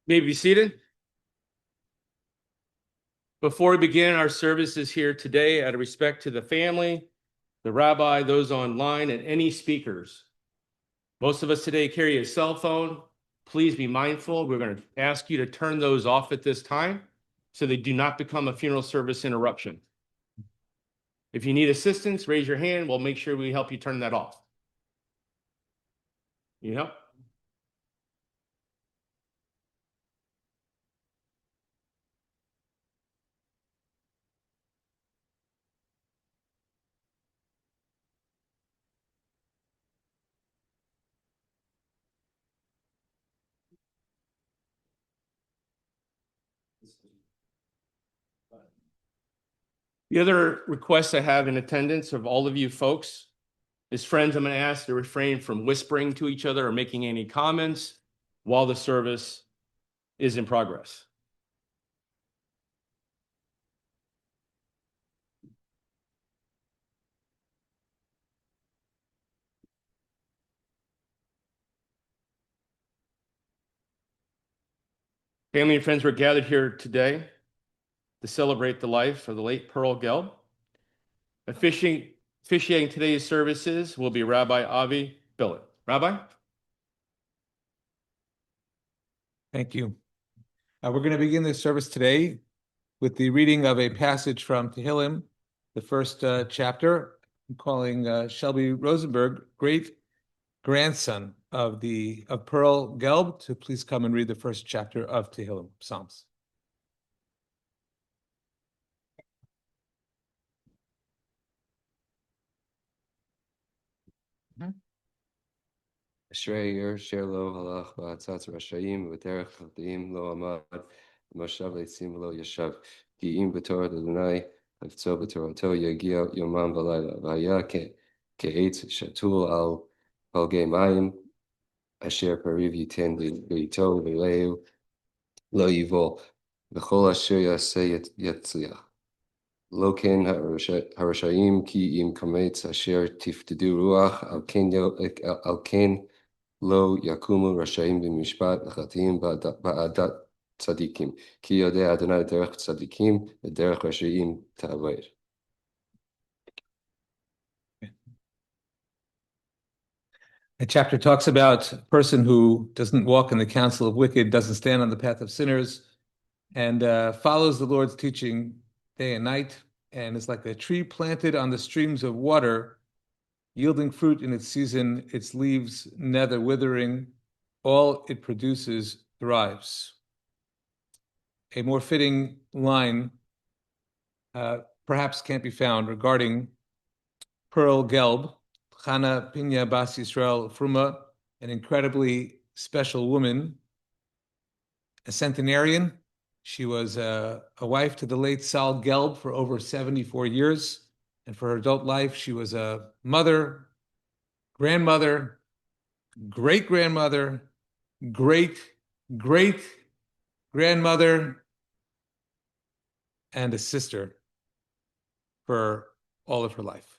May be seated. Before we begin our services here today, out of respect to the family, the rabbi, those online, and any speakers, most of us today carry a cell phone. Please be mindful. We're going to ask you to turn those off at this time so they do not become a funeral service interruption. If you need assistance, raise your hand. We'll make sure we help you turn that off. You help? The other request I have in attendance of all of you folks is, friends, I'm going to ask to refrain from whispering to each other or making any comments while the service is in progress. Family and friends, we're gathered here today to celebrate the life of the late Pearl Gelb. Officiating today's services will be Rabbi Avi Billet. Rabbi? Thank you. We're going to begin this service today with the reading of a passage from Tehillim, the first chapter. I'm calling Shelby Rosenberg, great grandson of Pearl Gelb, to please come and read the first chapter of Tehillim, Psalms. Ashrei yer shelo halach ba'atzatz rashayim v'derech chaldeim lo amad v'mashav leitzim lo yashav ki im b'torah Adonai havtzo b'torato yagia yomam v'layla v'haya ke'etz shatul al palgei mayim asher pariv yiten v'yito v'leu lo yivol v'chol asher yaseh yatzliach lo ken harashayim ki im kametz asher tiftedu ruach al ken Lo yakumu rashayim b'mishpat l'chatim ba'adat tzadikim ki yodei Adonai derech tzadikim v'derech rashayim ta'avir. The chapter talks about a person who doesn't walk in the counsel of wicked, doesn't stand on the path of sinners, and follows the Lord's teaching day and night, and is like a tree planted on the streams of water, yielding fruit in its season, its leaves never withering, all it produces thrives. A more fitting line perhaps can't be found regarding Pearl Gelb, Chana Pinya Bas Yisrael Fruma, an incredibly special woman, a centenarian. She was a wife to the late Sal Gelb for over 74 years. And for her adult life, she was a mother, grandmother, great-grandmother, great-great-grandmother, and a sister for all of her life.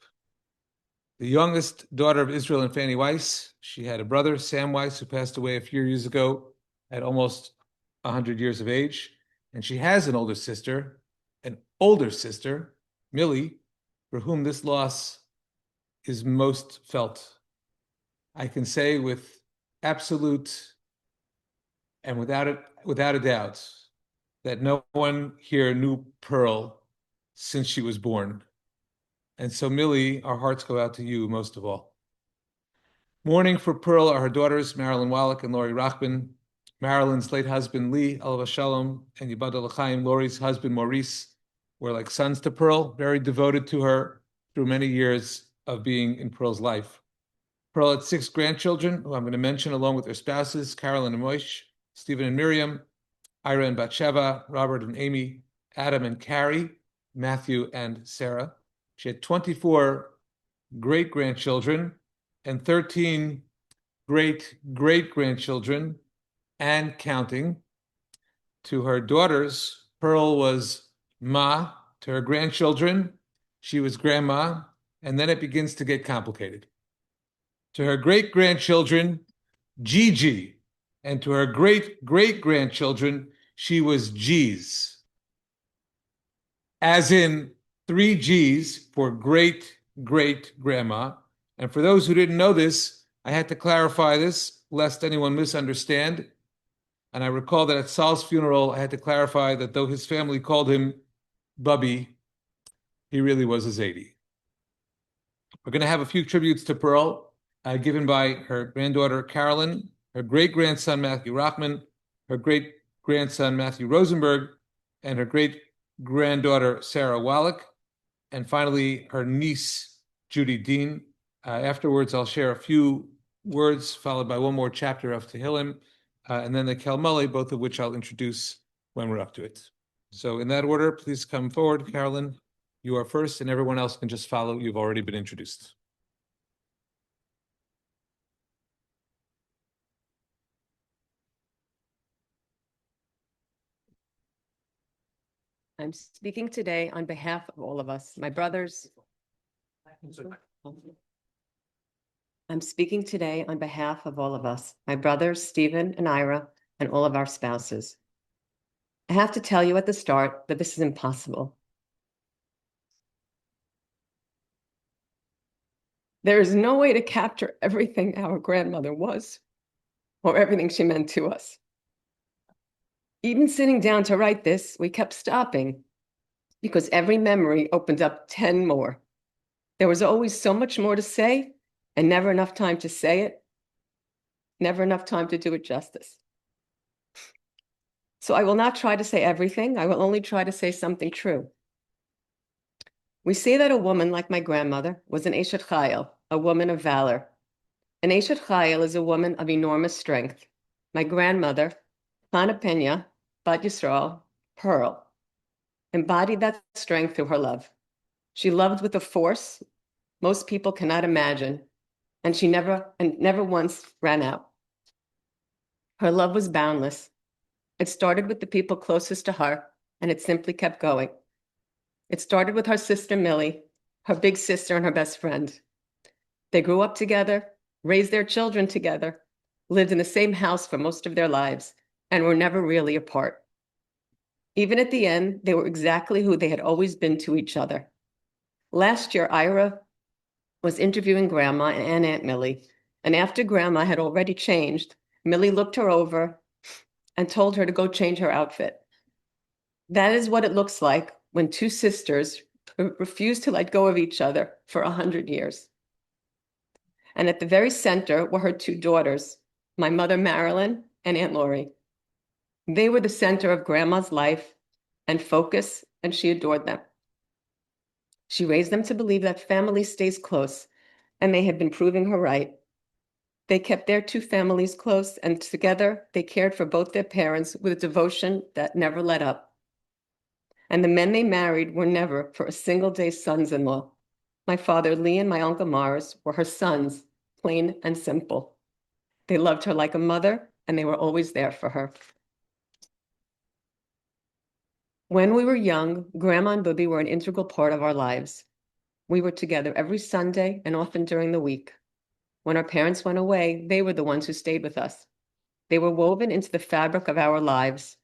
The youngest daughter of Israel and Fanny Weiss, she had a brother, Sam Weiss, who passed away a few years ago at almost 100 years of age. And she has an older sister, Millie, for whom this loss is most felt. I can say with absolute and without a doubt that no one here knew Pearl since she was born. And so, Millie, our hearts go out to you most of all. Mourning for Pearl are her daughters, Marilyn Wallach and Lori Rachman, Marilyn's late husband, Lee Alav Shalom, and Yibad L'chaim, Lori's husband, Maurice, were like sons to Pearl, very devoted to her through many years of being in Pearl's life. Pearl had 6 grandchildren, who I'm going to mention along with their spouses, Carolyn and Moish, Stephen and Miriam, Ira and Batsheva, Robert and Amy, Adam and Carrie, Matthew and Sarah. She had 24 great-grandchildren and 13 great-great-grandchildren and counting. To her daughters, Pearl was Ma. To her grandchildren, she was grandma. and then it begins to get complicated. To her great-grandchildren, Gigi, and to her great-great-grandchildren, she was G's, as in 3 G's for great-great-grandma. And for those who didn't know this, I had to clarify this lest anyone misunderstand. And I recall that at Sal's funeral, I had to clarify that though his family called him Bubby, he really was a Zaidi. We're going to have a few tributes to Pearl, given by her granddaughter Carolyn, her great-grandson Matthew Rockman, her great-grandson Matthew Rosenberg, and her great-granddaughter Sarah Wallach, and finally her niece Judy Dean. Afterwards, I'll share a few words, followed by one more chapter of Tehillim, and then the Kelmale, both of which I'll introduce when we're up to it. So in that order, please come forward, Carolyn. You are first, and everyone else can just follow. You've already been introduced. I'm speaking today on behalf of all of us, my brothers. I'm speaking today on behalf of all of us, my brothers, Stephen and Ira, and all of our spouses. I have to tell you at the start that this is impossible. There is no way to capture everything our grandmother was, or everything she meant to us. Even sitting down to write this, we kept stopping because every memory opened up 10 more. There was always so much more to say and never enough time to say it, never enough time to do it justice. So I will not try to say everything. I will only try to say something true. We say that a woman like my grandmother was an Eshet Chayil, a woman of valor. An Eshet Chayil is a woman of enormous strength. My grandmother, Chana Pena, Bat Yisrael, Pearl, embodied that strength through her love. She loved with a force most people cannot imagine, and she never once ran out. Her love was boundless. It started with the people closest to her, and it simply kept going. It started with her sister Millie, her big sister and her best friend. They grew up together, raised their children together, lived in the same house for most of their lives, and were never really apart. Even at the end, they were exactly who they had always been to each other. Last year, Ira was interviewing Grandma and Aunt Millie, and after Grandma had already changed, Millie looked her over and told her to go change her outfit. That is what it looks like when two sisters refuse to let go of each other for 100 years. And at the very center were her two daughters, my mother Marilyn and Aunt Lori. They were the center of Grandma's life and focus, and she adored them. She raised them to believe that family stays close, and they had been proving her right. They kept their two families close, and together they cared for both their parents with a devotion that never let up. And the men they married were never for a single day sons-in-law. My father Lee and my uncle Morris were her sons, plain and simple. They loved her like a mother, and they were always there for her. When we were young, Grandma and Bubby were an integral part of our lives. We were together every Sunday and often during the week. When our parents went away, they were the ones who stayed with us. They were woven into the fabric of our lives.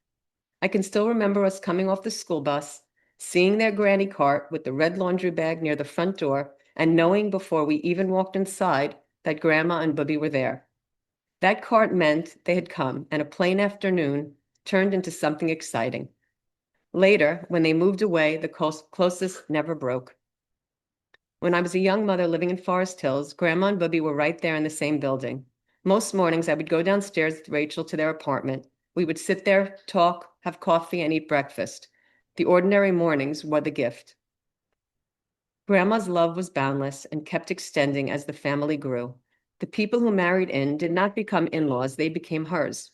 I can still remember us coming off the school bus, seeing their granny cart with the red laundry bag near the front door, and knowing before we even walked inside that Grandma and Bubby were there. That cart meant they had come, and a plain afternoon turned into something exciting. Later, when they moved away, the closest never broke. When I was a young mother living in Forest Hills, Grandma and Bubby were right there in the same building. Most mornings, I would go downstairs with Rachel to their apartment. We would sit there, talk, have coffee, and eat breakfast. The ordinary mornings were the gift. Grandma's love was boundless and kept extending as the family grew. The people who married in did not become in-laws, they became hers.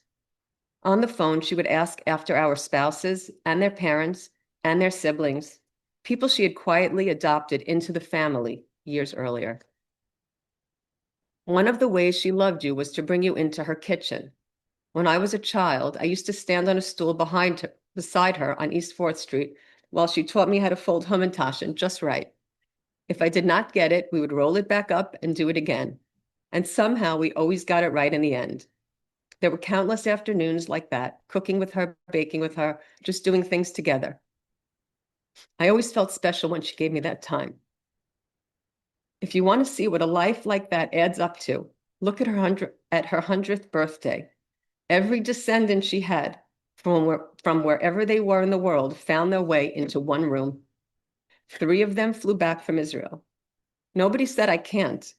On the phone, she would ask after our spouses and their parents and their siblings, people she had quietly adopted into the family years earlier. One of the ways she loved you was to bring you into her kitchen. When I was a child, I used to stand on a stool beside her on East 4th Street while she taught me how to fold Hamantaschen just right. If I did not get it, we would roll it back up and do it again. And somehow we always got it right in the end. There were countless afternoons like that, cooking with her, baking with her, just doing things together. I always felt special when she gave me that time. If you want to see what a life like that adds up to, look at her 100th birthday. Every descendant she had from wherever they were in the world found their way into one room. 3 of them flew back from Israel. Nobody said I can't.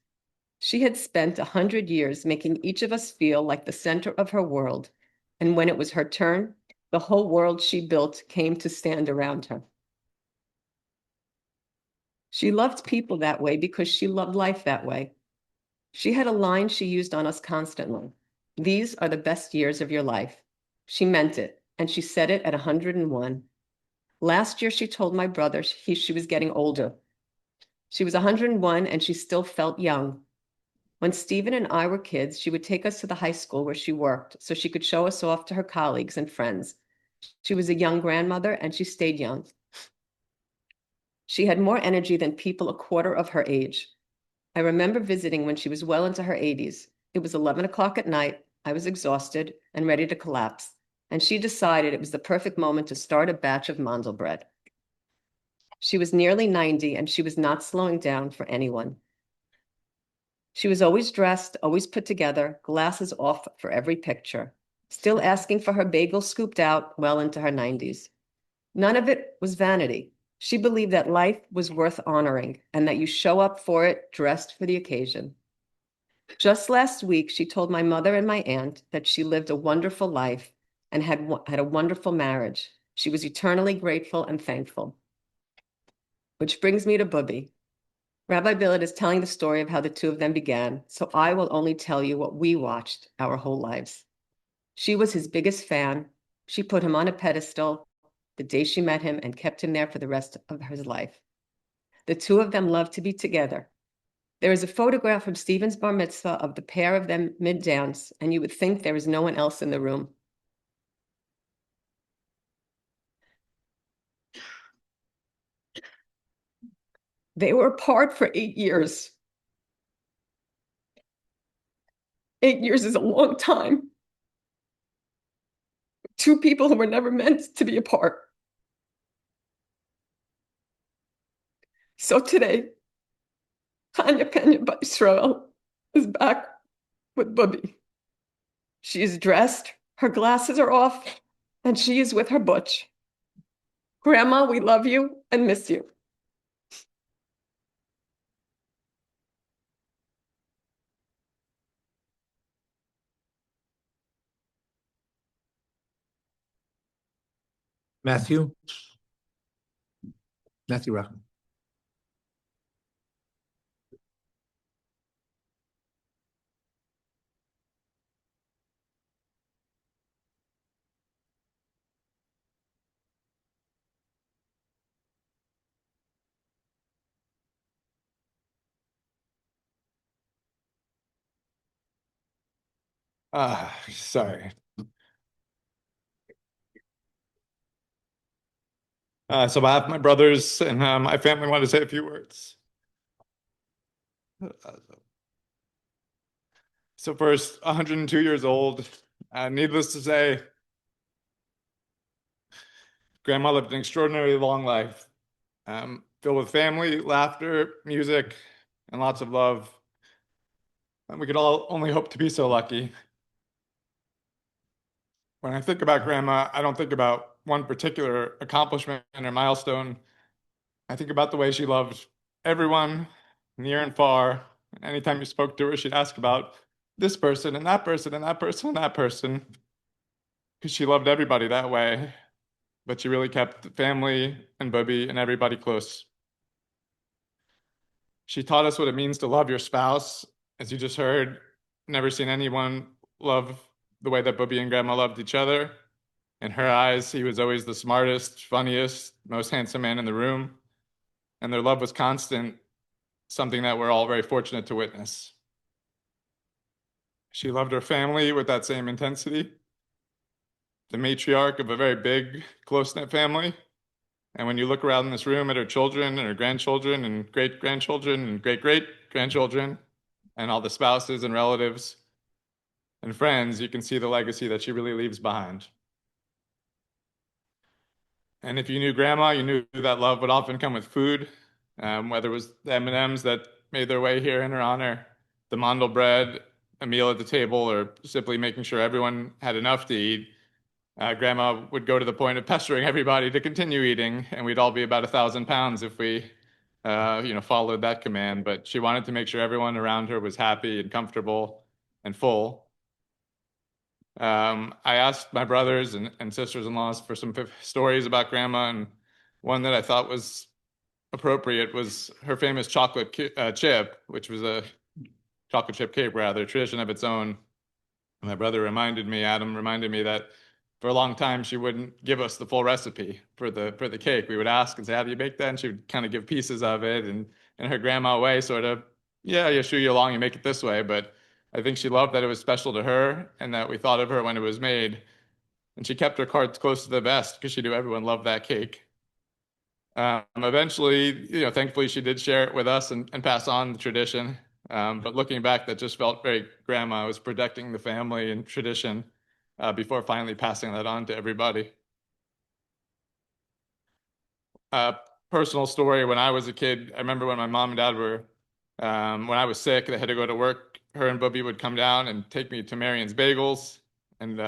She had spent 100 years making each of us feel like the center of her world. And when it was her turn, the whole world she built came to stand around her. She loved people that way because she loved life that way. She had a line she used on us constantly. These are the best years of your life. She meant it, and she said it at 101. Last year, she told my brother she was getting older. She was 101, and she still felt young. When Stephen and I were kids, she would take us to the high school where she worked so she could show us off to her colleagues and friends. She was a young grandmother, and she stayed young. She had more energy than people a quarter of her age. I remember visiting when she was well into her 80s. It was 11 o'clock at night. I was exhausted and ready to collapse, and she decided it was the perfect moment to start a batch of Mandelbread. She was nearly 90, and she was not slowing down for anyone. She was always dressed, always put together, glasses off for every picture, still asking for her bagel scooped out well into her 90s. None of it was vanity. She believed that life was worth honoring and that you show up for it dressed for the occasion. Just last week, she told my mother and my aunt that she lived a wonderful life and had a wonderful marriage. She was eternally grateful and thankful. Which brings me to Bubby. Rabbi Billet is telling the story of how the 2 of them began, so I will only tell you what we watched our whole lives. She was his biggest fan. She put him on a pedestal the day she met him and kept him there for the rest of his life. The 2 of them loved to be together. There is a photograph from Stephen's bar mitzvah of the pair of them mid-dance, and you would think there is no one else in the room. They were apart for 8 years. 8 years is a long time. 2 people who were never meant to be apart. So today, Tanya Pena Israel is back with Bubby. She is dressed, her glasses are off, and she is with her butch. Grandma, we love you and miss you. Matthew Rachman. Sorry. So on behalf of my brothers and my family, I want to say a few words. So first, 102 years old. Needless to say, Grandma lived an extraordinarily long life, filled with family, laughter, music, and lots of love. And we could all only hope to be so lucky. When I think about Grandma, I don't think about one particular accomplishment or milestone. I think about the way she loved everyone, near and far. Anytime you spoke to her, she'd ask about this person and that person and that person and that person, because she loved everybody that way. But she really kept the family and Bubby and everybody close. She taught us what it means to love your spouse. As you just heard, never seen anyone love the way that Bubby and Grandma loved each other. In her eyes, he was always the smartest, funniest, most handsome man in the room. And their love was constant, something that we're all very fortunate to witness. She loved her family with that same intensity. The matriarch of a very big, close-knit family. And when you look around this room at her children and her grandchildren and great-grandchildren and great-great-grandchildren and all the spouses and relatives and friends, you can see the legacy that she really leaves behind. And if you knew grandma, you knew that love would often come with food, whether it was the M&Ms that made their way here in her honor, the mandel bread, a meal at the table, or simply making sure everyone had enough to eat. Grandma would go to the point of pestering everybody to continue eating, and we'd all be about 1,000 pounds if we, followed that command. But she wanted to make sure everyone around her was happy and comfortable and full. I asked my brothers and sisters-in-laws for some stories about grandma, and one that I thought was appropriate was her famous chocolate chip, which was a chocolate chip cake, rather, tradition of its own. My brother Adam reminded me that for a long time she wouldn't give us the full recipe for the cake. We would ask and say, "How do you bake that?" And she would kind of give pieces of it, and in her grandma way, sort of, yeah, shoo you along, you make it this way. But I think she loved that it was special to her and that we thought of her when it was made. And she kept her cards close to the vest because she knew everyone loved that cake. Eventually, thankfully she did share it with us and pass on the tradition. But looking back, that just felt very grandma was protecting the family and tradition before finally passing that on to everybody. Personal story, when I was a kid, I remember when my mom and dad were, when I was sick, they had to go to work, her and Bubby would come down and take me to Marion's Bagels. And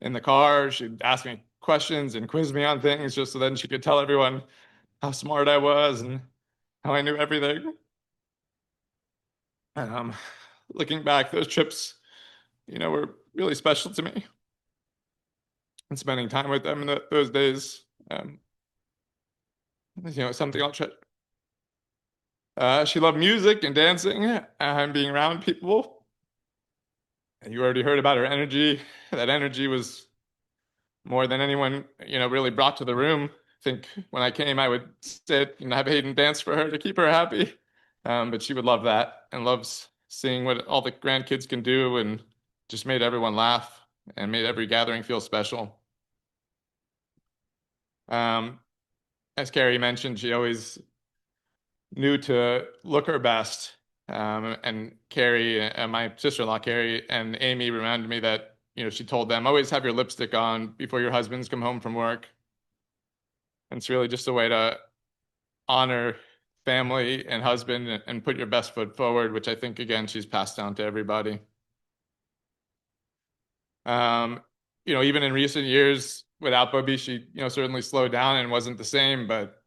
in the car, she'd ask me questions and quiz me on things just so then she could tell everyone how smart I was and how I knew everything. Um, Looking back, those trips, were really special to me. And spending time with them in those days, something I'll try. She loved music and dancing and being around people. And you already heard about her energy. That energy was more than anyone, really brought to the room. I think when I came, I would sit and have Hayden dance for her to keep her happy. But she would love that and loves seeing what all the grandkids can do and just made everyone laugh and made every gathering feel special. As Carrie mentioned, she always knew to look her best. And Carrie, my sister-in-law Carrie and Amy reminded me that, she told them, always have your lipstick on before your husbands come home from work. And it's really just a way to honor family and husband and put your best foot forward, which I think, again, she's passed down to everybody. Even in recent years without Bubby, she, certainly slowed down and wasn't the same, but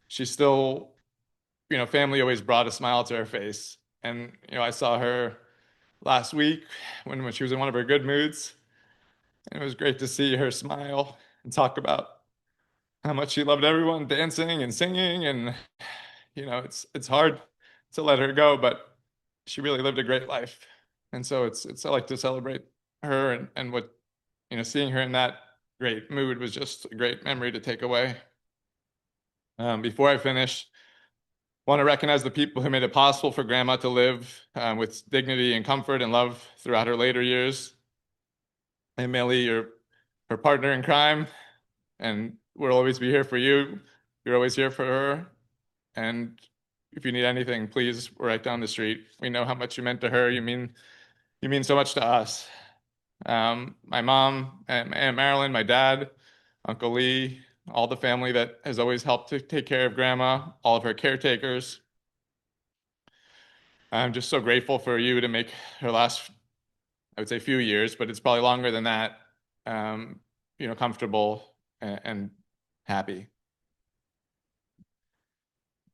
she still, family always brought a smile to her face. And, I saw her last week when she was in one of her good moods. And it was great to see her smile and talk about how much she loved everyone dancing and singing. And, it's hard to let her go, but she really lived a great life. And so I like to celebrate her and what, seeing her in that great mood was just a great memory to take away. Before I finish, I want to recognize the people who made it possible for Grandma to live with dignity and comfort and love throughout her later years. And Millie, her partner in crime, and we'll always be here for you. You're always here for her. And if you need anything, please, we're right down the street. We know how much you meant to her. You mean so much to us. My mom, Aunt Marilyn, my dad, Uncle Lee, all the family that has always helped to take care of Grandma, all of her caretakers. I'm just so grateful for you to make her last, I would say, few years, but it's probably longer than that, comfortable and happy.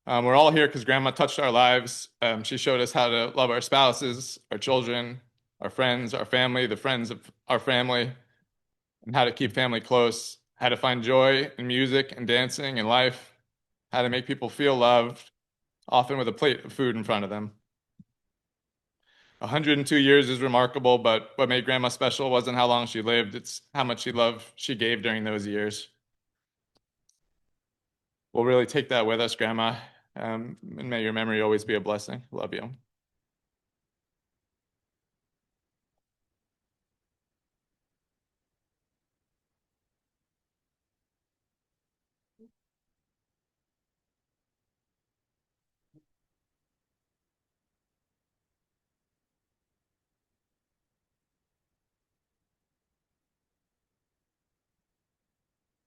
We're all here because Grandma touched our lives. She showed us how to love our spouses, our children, our friends, our family, the friends of our family, and how to keep family close, how to find joy in music and dancing and life, how to make people feel loved, often with a plate of food in front of them. 102 years is remarkable, but what made Grandma special wasn't how long she lived, it's how much she gave during those years. We'll really take that with us, Grandma, and may your memory always be a blessing. Love you.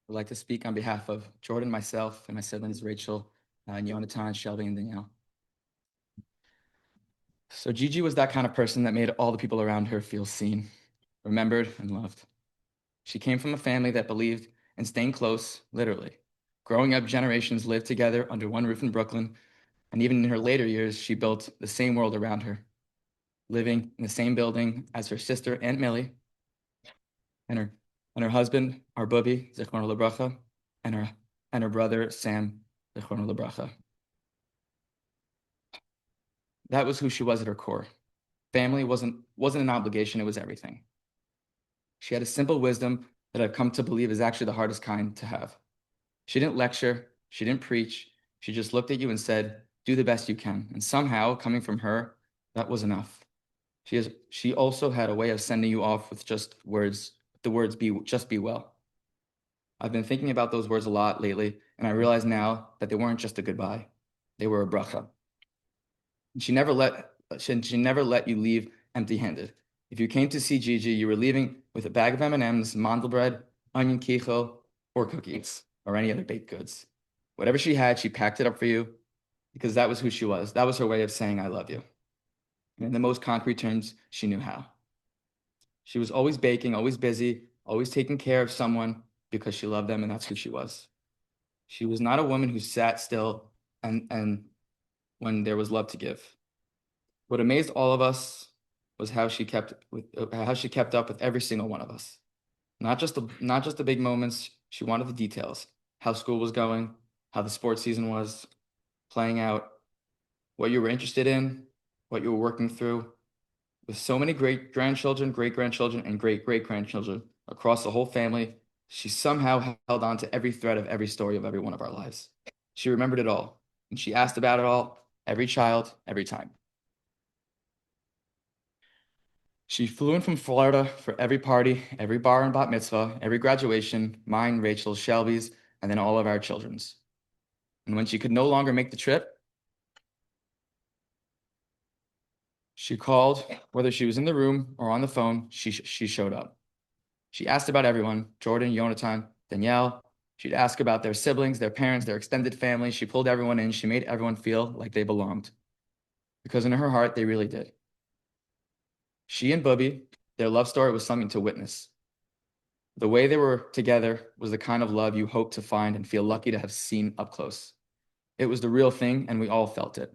would like to speak on behalf of Jordan, myself, and my siblings, Rachel, and Yonatan, Shelby, and Danielle. So Gigi was that kind of person that made all the people around her feel seen, remembered, and loved. She came from a family that believed in staying close, literally. Growing up, generations lived together under one roof in Brooklyn, and even in her later years, she built the same world around her, living in the same building as her sister, Aunt Millie, and her husband, our Bubby, Zichrono Lebracha, and her brother, Sam, Zichrono Lebracha. That was who she was at her core. Family wasn't an obligation, it was everything. She had a simple wisdom that I've come to believe is actually the hardest kind to have. She didn't lecture, she didn't preach, she just looked at you and said, do the best you can. And somehow, coming from her, that was enough. She also had a way of sending you off with just words, the words just be well. I've been thinking about those words a lot lately, and I realize now that they weren't just a goodbye, they were a bracha. She never let you leave empty-handed. If you came to see Gigi, you were leaving with a bag of M&Ms, mandel bread, onion kichel, or cookies, or any other baked goods. Whatever she had, she packed it up for you because that was who she was. That was her way of saying, I love you. And in the most concrete terms, she knew how. She was always baking, always busy, always taking care of someone because she loved them, and that's who she was. She was not a woman who sat still and when there was love to give. What amazed all of us was how she kept up with every single one of us. Not just the big moments, she wanted the details. How school was going, how the sports season was playing out, what you were interested in, what you were working through. With so many great-grandchildren, great-grandchildren, and great-great-grandchildren across the whole family, she somehow held on to every thread of every story of every one of our lives. She remembered it all, and she asked about it all, every child, every time. She flew in from Florida for every party, every bar and bat mitzvah, every graduation, mine, Rachel's, Shelby's, and then all of our children's. And when she could no longer make the trip, she called, whether she was in the room or on the phone, she showed up. She asked about everyone, Jordan, Yonatan, Danielle. She'd ask about their siblings, their parents, their extended family. She pulled everyone in. She made everyone feel like they belonged. Because in her heart, they really did. She and Bubby, their love story was something to witness. The way they were together was the kind of love you hope to find and feel lucky to have seen up close. It was the real thing, and we all felt it.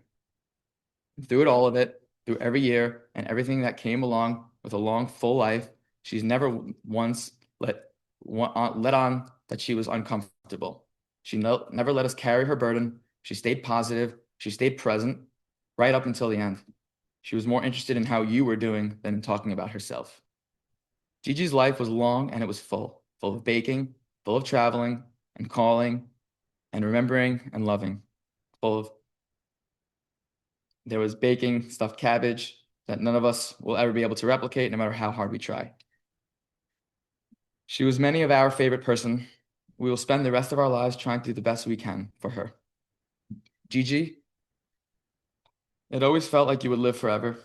Through all of it, through every year and everything that came along with a long, full life, she's never once let on that she was uncomfortable. She never let us carry her burden. She stayed positive. She stayed present right up until the end. She was more interested in how you were doing than in talking about herself. Gigi's life was long and it was full of baking, full of traveling and calling and remembering and loving. There was baking, stuffed cabbage that none of us will ever be able to replicate no matter how hard we try. She was many of our favorite person. We will spend the rest of our lives trying to do the best we can for her. Gigi, it always felt like you would live forever,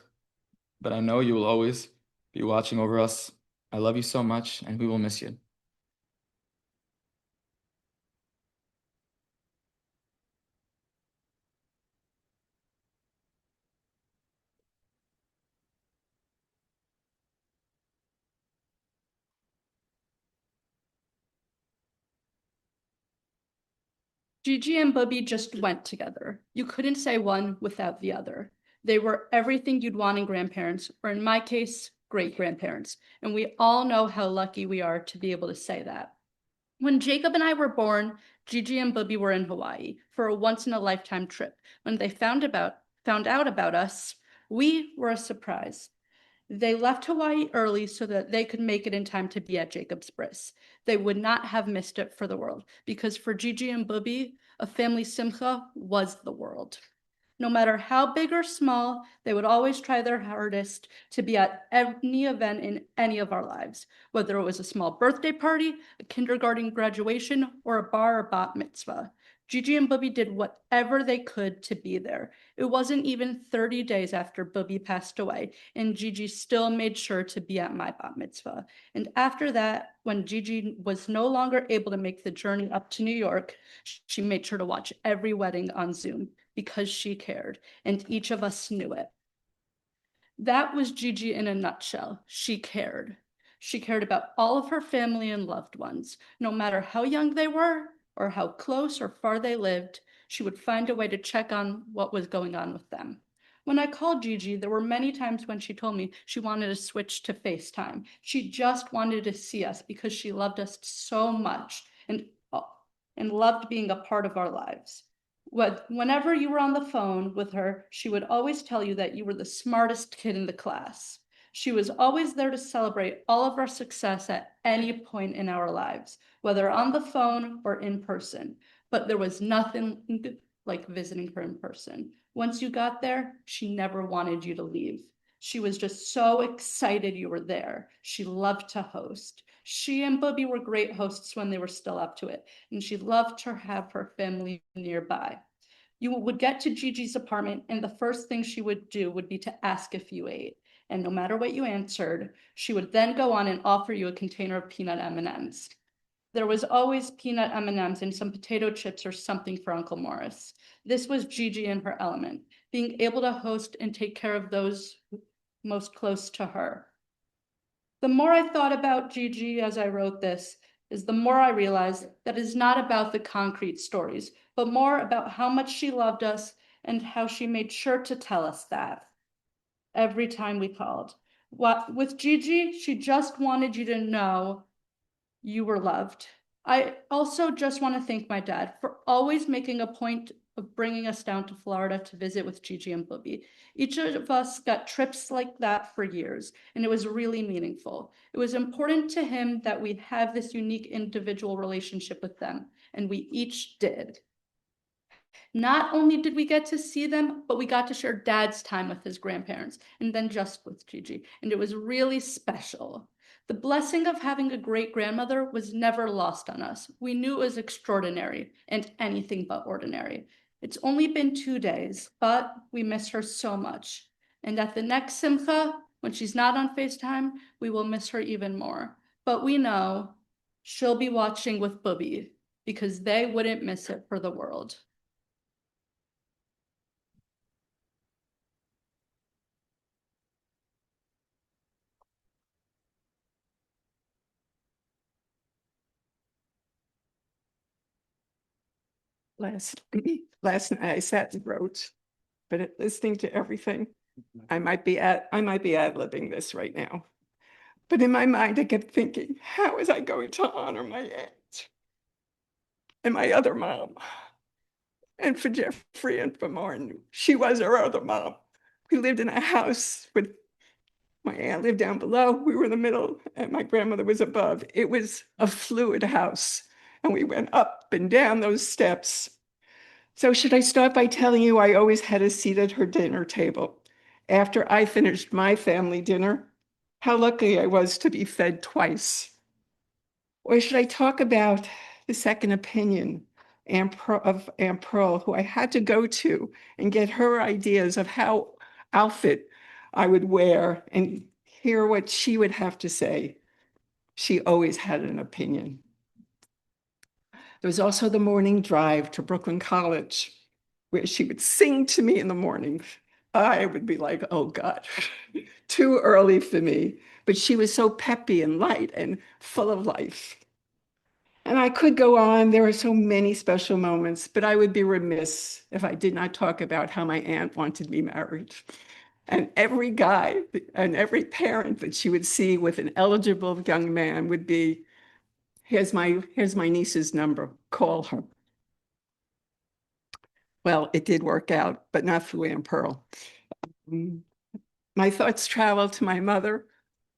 but I know you will always be watching over us. I love you so much, and we will miss you. Gigi and Bubby just went together. You couldn't say one without the other. They were everything you'd want in grandparents, or in my case, great-grandparents. And we all know how lucky we are to be able to say that. When Jacob and I were born, Gigi and Bubby were in Hawaii for a once-in-a-lifetime trip. When they found out about us, we were a surprise. They left Hawaii early so that they could make it in time to be at Jacob's bris. They would not have missed it for the world, because for Gigi and Bubby, a family simcha was the world. No matter how big or small, they would always try their hardest to be at any event in any of our lives, whether it was a small birthday party, a kindergarten graduation, or a bar or bat mitzvah. Gigi and Bubby did whatever they could to be there. It wasn't even 30 days after Bubby passed away, and Gigi still made sure to be at my bat mitzvah. And after that, when Gigi was no longer able to make the journey up to New York, she made sure to watch every wedding on Zoom because she cared, and each of us knew it. That was Gigi in a nutshell. She cared. She cared about all of her family and loved ones, no matter how young they were or how close or far they lived. She would find a way to check on what was going on with them. When I called Gigi, there were many times when she told me she wanted to switch to FaceTime. She just wanted to see us because she loved us so much and loved being a part of our lives. Whenever you were on the phone with her, she would always tell you that you were the smartest kid in the class. She was always there to celebrate all of our success at any point in our lives, whether on the phone or in person. But there was nothing like visiting her in person. Once you got there, she never wanted you to leave. She was just so excited you were there. She loved to host. She and Bubby were great hosts when they were still up to it, and she loved to have her family nearby. You would get to Gigi's apartment, and the first thing she would do would be to ask if you ate. And no matter what you answered, she would then go on and offer you a container of peanut M&Ms. There was always peanut M&Ms and some potato chips or something for Uncle Morris. This was Gigi in her element, being able to host and take care of those most close to her. The more I thought about Gigi as I wrote this, is the more I realized that it's not about the concrete stories, but more about how much she loved us and how she made sure to tell us that every time we called. With Gigi, she just wanted you to know you were loved. I also just want to thank my dad for always making a point of bringing us down to Florida to visit with Gigi and Bubby. Each of us got trips like that for years, and it was really meaningful. It was important to him that we have this unique individual relationship with them, and we each did. Not only did we get to see them, but we got to share Dad's time with his grandparents, and then just with Gigi, and it was really special. The blessing of having a great-grandmother was never lost on us. We knew it was extraordinary and anything but ordinary. It's only been 2 days, but we miss her so much. And at the next Simcha, when she's not on FaceTime, we will miss her even more. But we know she'll be watching with Bubby because they wouldn't miss it for the world. Last night I sat and wrote, but listening to everything, I might be ad-libbing this right now. But in my mind, I kept thinking, how was I going to honor my aunt and my other mom? And for Jeffrey and for Martin, she was our other mom. We lived in a house with my aunt lived down below, we were in the middle, and my grandmother was above. It was a fluid house, and we went up and down those steps. So should I start by telling you I always had a seat at her dinner table after I finished my family dinner? How lucky I was to be fed twice. Or should I talk about the second opinion of Aunt Pearl, who I had to go to and get her ideas of how outfit I would wear and hear what she would have to say. She always had an opinion. There was also the morning drive to Brooklyn College, where she would sing to me in the morning. I would be like, oh God, too early for me. But she was so peppy and light and full of life. And I could go on. There are so many special moments, but I would be remiss if I did not talk about how my aunt wanted me married. And every guy and every parent that she would see with an eligible young man would be, here's my niece's number, call her. Well, it did work out, but not through Aunt Pearl. My thoughts traveled to my mother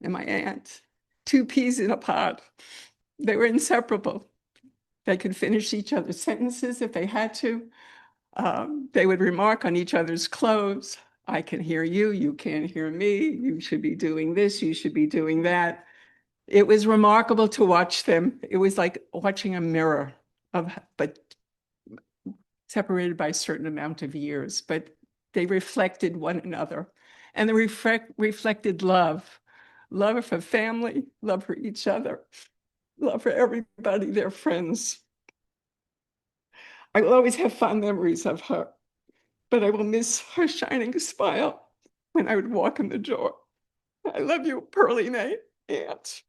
and my aunt, two peas in a pod. They were inseparable. They could finish each other's sentences if they had to. They would remark on each other's clothes. I can hear you, you can't hear me. You should be doing this, you should be doing that. It was remarkable to watch them. It was like watching a mirror but separated by a certain amount of years, but they reflected one another. And they reflected love, love for family, love for each other, love for everybody, their friends. I will always have fond memories of her, but I will miss her shining smile when I would walk in the door. I love you, Pearlie Mae, Aunt.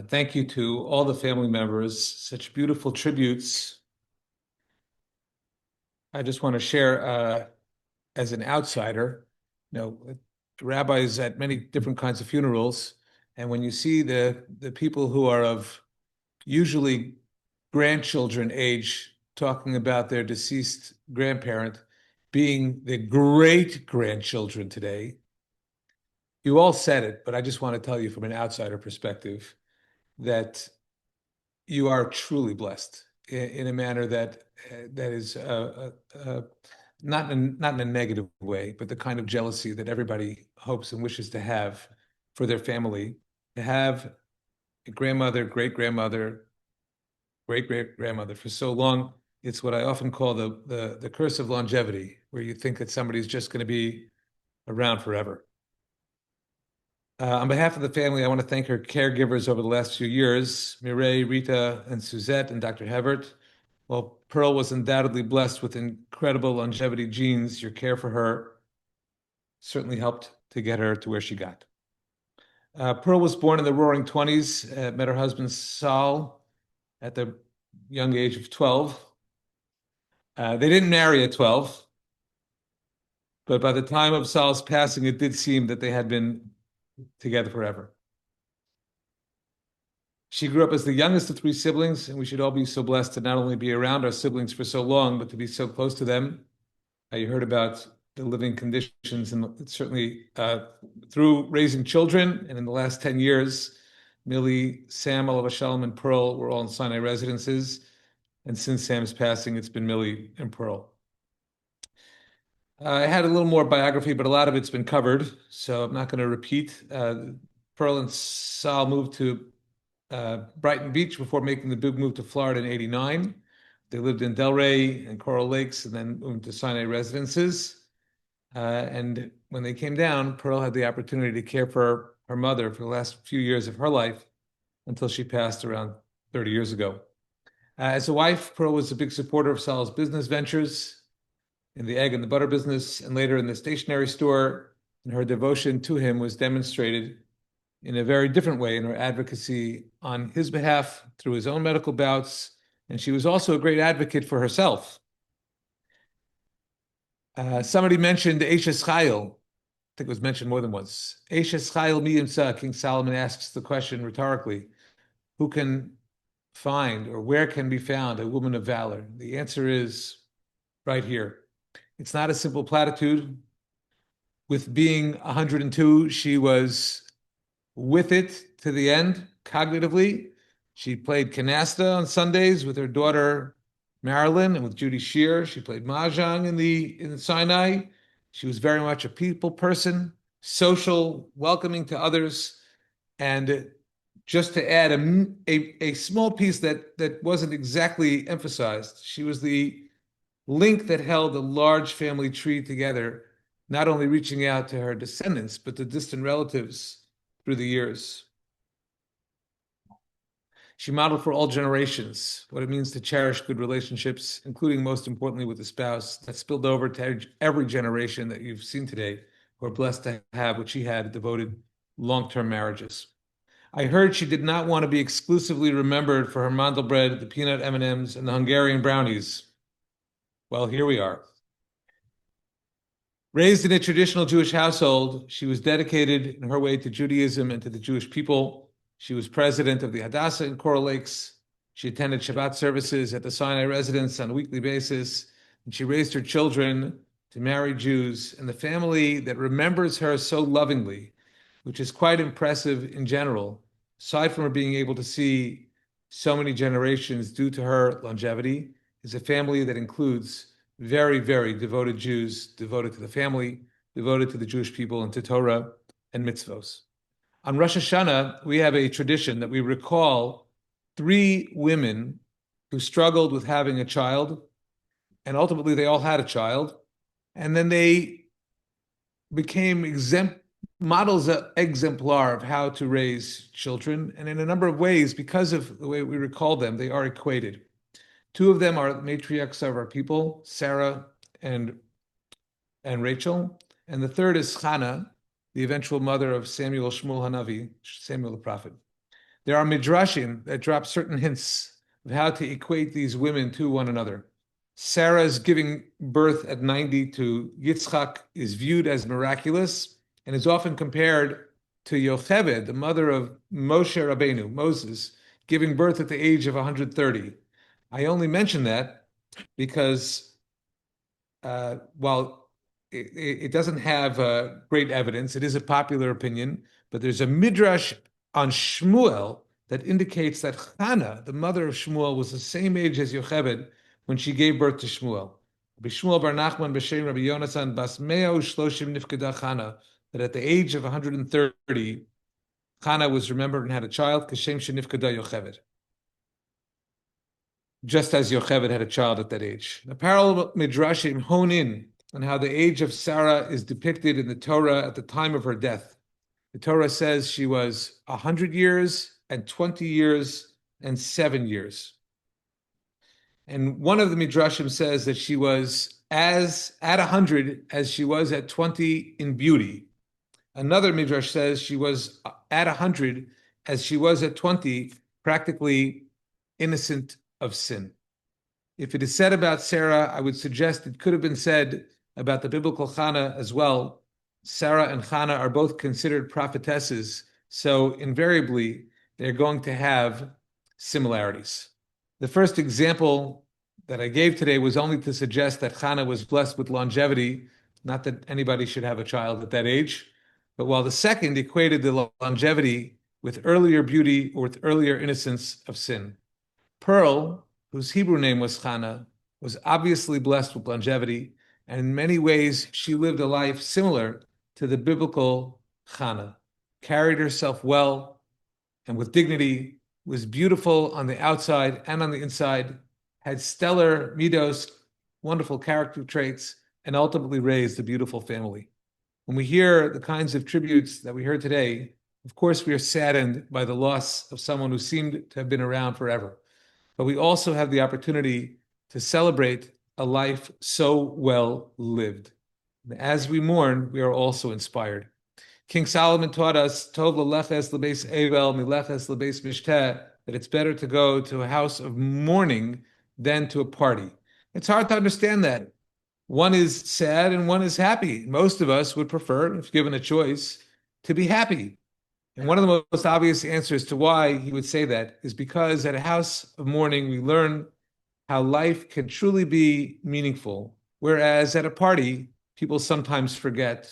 Thank you to all the family members, such beautiful tributes. I just want to share, as an outsider, rabbis at many different kinds of funerals, and when you see the people who are of usually grandchildren age talking about their deceased grandparent being the great grandchildren today, you all said it, but I just want to tell you from an outsider perspective that you are truly blessed in a manner that is not in a negative way, but the kind of jealousy that everybody hopes and wishes to have for their family. To have a grandmother, great-grandmother, great-great-grandmother for so long, it's what I often call the curse of longevity, where you think that somebody's just going to be around forever. On behalf of the family, I want to thank her caregivers over the last few years, Mireille, Rita, and Suzette, and Dr. Hebert. While Pearl was undoubtedly blessed with incredible longevity genes, your care for her certainly helped to get her to where she got. Pearl was born in the Roaring 20s, met her husband Saul at the young age of 12. They didn't marry at 12, but by the time of Saul's passing, it did seem that they had been together forever. She grew up as the youngest of three siblings, and we should all be so blessed to not only be around our siblings for so long, but to be so close to them. You heard about the living conditions, and certainly through raising children, and in the last 10 years, Millie, Sam, Oliver Shalom, and Pearl were all in Sinai residences, and since Sam's passing, it's been Millie and Pearl. I had a little more biography, but a lot of it's been covered, so I'm not going to repeat. Pearl and Sal moved to Brighton Beach before making the big move to Florida in '89. They lived in Delray and Coral Lakes and then moved to Sinai residences. And when they came down, Pearl had the opportunity to care for her mother for the last few years of her life until she passed around 30 years ago. As a wife, Pearl was a big supporter of Sal's business ventures in the egg and the butter business, and later in the stationery store. And her devotion to him was demonstrated in a very different way in her advocacy on his behalf through his own medical bouts. And she was also a great advocate for herself. Somebody mentioned Eishes Chayil. I think it was mentioned more than once. Eishes Chayil mi yimtza. King Solomon asks the question rhetorically, who can find or where can be found a woman of valor? The answer is right here. It's not a simple platitude. With being 102, she was with it to the end, cognitively. She played canasta on Sundays with her daughter Marilyn and with Judy Shear. She played mahjong in Sinai. She was very much a people person, social, welcoming to others. And just to add a small piece that wasn't exactly emphasized, she was the link that held a large family tree together, not only reaching out to her descendants, but to distant relatives through the years. She modeled for all generations what it means to cherish good relationships, including most importantly with the spouse. That spilled over to every generation that you've seen today who are blessed to have what she had, devoted long-term marriages. I heard she did not want to be exclusively remembered for her mandelbread, the peanut M&Ms, and the Hungarian brownies. Well, here we are. Raised in a traditional Jewish household, she was dedicated in her way to Judaism and to the Jewish people. She was president of the Hadassah in Coral Lakes. She attended Shabbat services at the Sinai residence on a weekly basis, and she raised her children to marry Jews and the family that remembers her so lovingly, which is quite impressive in general, aside from her being able to see so many generations due to her longevity, is a family that includes very, very devoted Jews, devoted to the family, devoted to the Jewish people and to Torah. and mitzvos. On Rosh Hashanah, we have a tradition that we recall 3 women who struggled with having a child, and ultimately they all had a child, and then they became models exemplar of how to raise children, and in a number of ways, because of the way we recall them, they are equated. 2 of them are matriarchs of our people, Sarah and Rachel, and the third is Hannah, the eventual mother of Samuel Shmuel Hanavi, Samuel the prophet. There are midrashim that drop certain hints of how to equate these women to one another. Sarah's giving birth at 90 to Yitzchak is viewed as miraculous and is often compared to Yocheved, the mother of Moshe Rabbeinu, Moses, giving birth at the age of 130. I only mention that because while it doesn't have great evidence, it is a popular opinion, but there's a midrash on Shmuel that indicates that Hannah, the mother of Shmuel, was the same age as Yocheved when she gave birth to Shmuel. Rabbi Shmuel bar Nachman b'shem Rabbi Yonasan bas mea u'shloshim nifkeda Hannah, that at the age of 130, Hannah was remembered and had a child, kashem shenifkeda Yocheved, just as Yocheved had a child at that age. The parallel midrashim hone in on how the age of Sarah is depicted in the Torah at the time of her death. The Torah says she was 100 years and 20 years and 7 years. And one of the midrashim says that she was as at 100 as she was at 20 in beauty. Another midrash says she was at 100 as she was at 20, practically innocent of sin. If it is said about Sarah, I would suggest it could have been said about the biblical Hannah as well. Sarah and Hannah are both considered prophetesses, so invariably they're going to have similarities. The first example that I gave today was only to suggest that Hannah was blessed with longevity, not that anybody should have a child at that age. But while the second equated the longevity with earlier beauty or with earlier innocence of sin. Pearl, whose Hebrew name was Hannah, was obviously blessed with longevity, and in many ways she lived a life similar to the biblical Hannah, carried herself well and with dignity, was beautiful on the outside and on the inside, had stellar midos, wonderful character traits, and ultimately raised a beautiful family. When we hear the kinds of tributes that we heard today, of course we are saddened by the loss of someone who seemed to have been around forever. But we also have the opportunity to celebrate a life so well lived. As we mourn, we are also inspired. King Solomon taught us, Tov l'leches l'beis evel mileches l'beis mishteh, that it's better to go to a house of mourning than to a party. It's hard to understand that. One is sad and one is happy. Most of us would prefer, if given a choice, to be happy. And one of the most obvious answers to why he would say that is because at a house of mourning, we learn how life can truly be meaningful, whereas at a party, people sometimes forget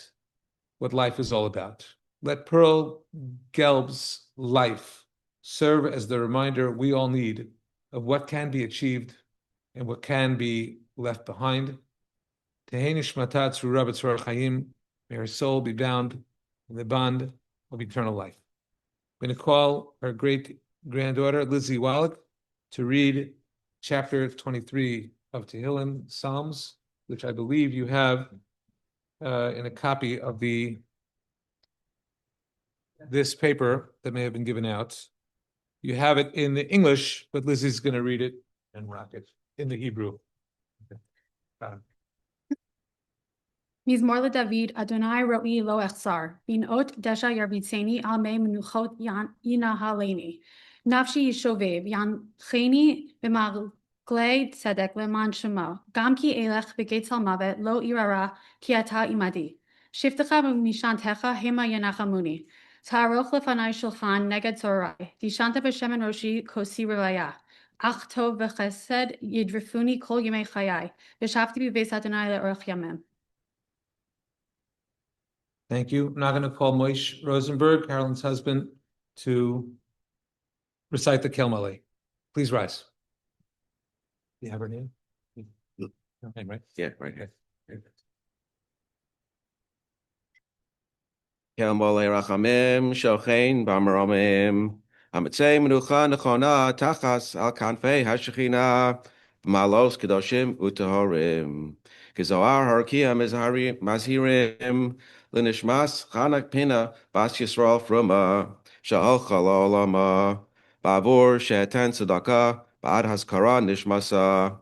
what life is all about. Let Pearl Gelb's life serve as the reminder we all need of what can be achieved and what can be left behind. Tehei nishmata tzrura b'tzror chaim, may her soul be bound in the bond of eternal life. I'm going to call our great granddaughter, Lizzie Wallach, to read chapter 23 of Tehillim, Psalms, which I believe you have in a copy of this paper that may have been given out. You have it in the English, but Lizzie's going to read it and rock it in the Hebrew. Okay. מזמור לדוד, אדוני רואי לא אחסר, בנאות דשא ירביצני על מי מנוחות ינהלני. נפשי ישובב, ינחני במעגלי צדק למען שמו. גם כי אלך בגיא צל מוות, לא אירא כי אתה עמדי. שבטך ומשענתך המה ינחמוני. תערוך לפני שולחן נגד צהרי, דשנת בשמן ראשי כוסי רוויה. אך טוב וחסד ידרפוני כל ימי חיי, ושבתי בבית אדוני לאורך ימים. Thank you. I'm now going to call Moish Rosenberg, Carolyn's husband, to recite the Kel Malay. Please rise. You have her name? Her name, right? Yeah, right here. Kelmole rachamim shochein b'maramim. Hamitzei menucha nechona tachas al kanfei hashechina b'malos kedoshim utahorim. Kizoar harkia mazhirim l'nishmas chanak pina bas Yisrael fruma sha'alcha la'olama ba'avur she'eten tzedakah ba'ad haskara nishmasa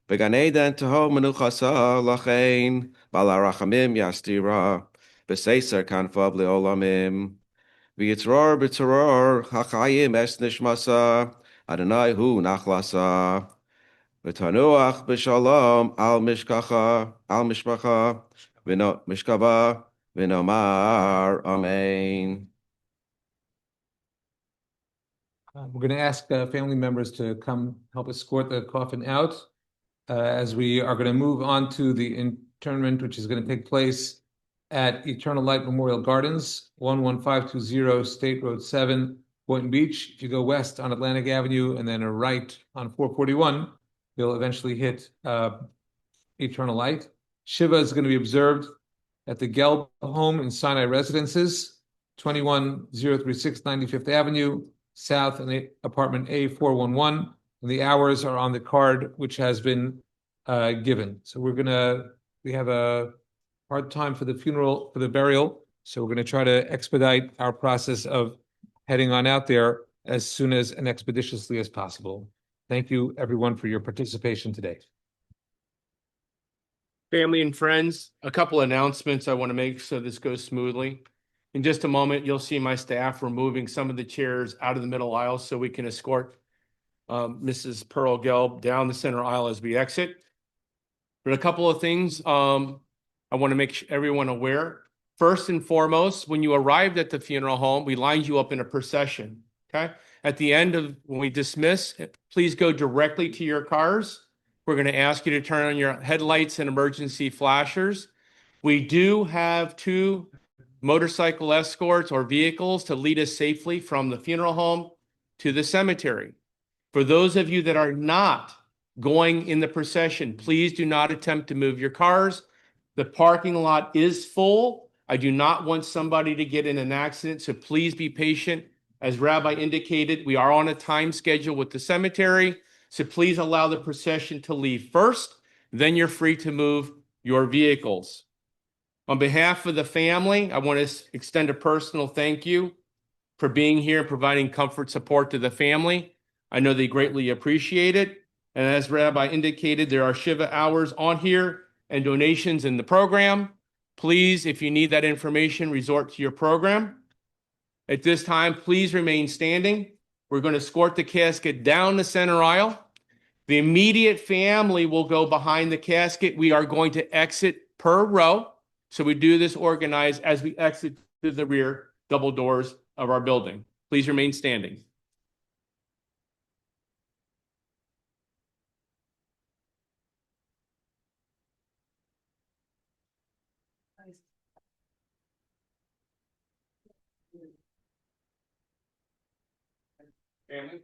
Began Eden Taho Menuchasa Lachain Balarachamim Yastira Beseser Kanfav Leolamim V'yitzror b'tzoror Hachayim Es Nishmasa Adonai Hu Nachlasa V'tanuach b'shalom Al Mishpacha V'no Mishkava V'nomar Amen. We're going to ask family members to come help escort the coffin out as we are going to move on to the interment, which is going to take place at Eternal Light Memorial Gardens, 11520 State Road 7, Boynton Beach. If you go west on Atlantic Avenue and then a right on 441, you'll eventually hit Eternal Light. Shiva is going to be observed at the Gelb home in Sinai Residences, 21036 95th Avenue, South, and apartment A411. And the hours are on the card, which has been given. So we have a hard time for the burial. So we're gonna try to expedite our process of heading on out there as soon as and expeditiously as possible. Thank you, everyone, for your participation today. Family and friends, a couple announcements I want to make so this goes smoothly. In just a moment, you'll see my staff removing some of the chairs out of the middle aisle so we can escort Mrs. Pearl Gelb down the center aisle as we exit. But a couple of things I want to make everyone aware. First and foremost, when you arrived at the funeral home, we lined you up in a procession, okay? At the end of when we dismiss, please go directly to your cars. We're going to ask you to turn on your headlights and emergency flashers. We do have 2 motorcycle escorts or vehicles to lead us safely from the funeral home to the cemetery. For those of you that are not going in the procession, please do not attempt to move your cars. The parking lot is full. I do not want somebody to get in an accident, so please be patient. As Rabbi indicated, we are on a time schedule with the cemetery, so please allow the procession to leave first, then you're free to move your vehicles. On behalf of the family, I want to extend a personal thank you for being here and providing comfort support to the family. I know they greatly appreciate it. And as Rabbi indicated, there are Shiva hours on here and donations in the program. Please, if you need that information, resort to your program. At this time, please remain standing. We're going to escort the casket down the center aisle. The immediate family will go behind the casket. We are going to exit per row. So we do this organized as we exit to the rear double doors of our building. Please remain standing. Family.